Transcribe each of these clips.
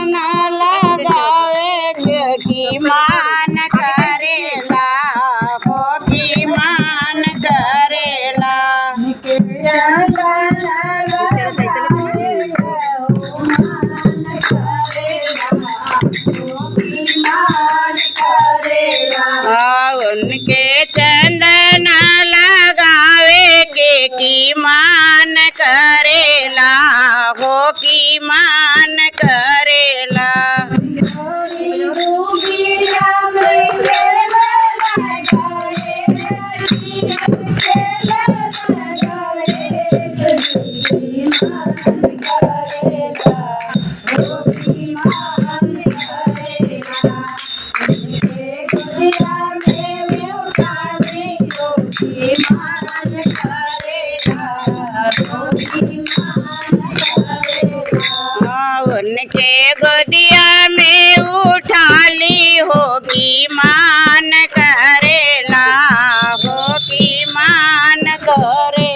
ना लगावे की मान करेला हो की मान करेला। उनके चंदन लगावे के की मान करेला हो की मान करेला। उनके गोदिया में उठा ली होगी मान करेला हो की मान करेला।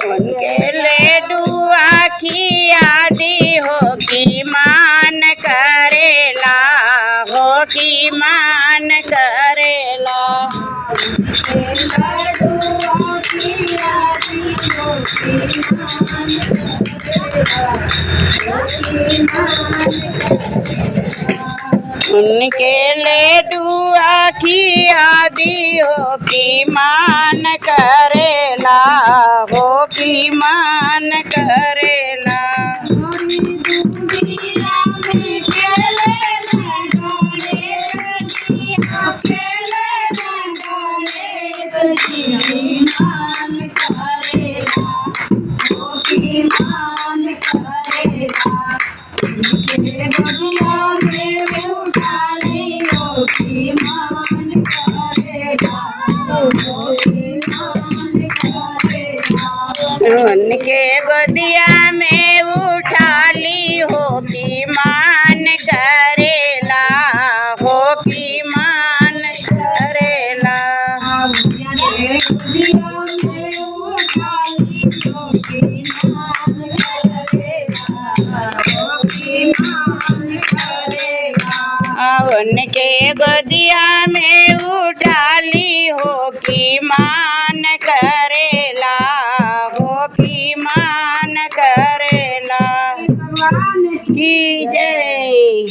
उनके लेडू आखिया दी हो की मान करेला हो की मान करेला। उनके लेडू आखिया दी हो की मान करेला हो की मान करेला। उनके गोदिया में उठा ली हो की मान करेला हो की मान करेला। उनके गोदिया में उठा ली हो की मान करेला हो की मान करेला। की जय।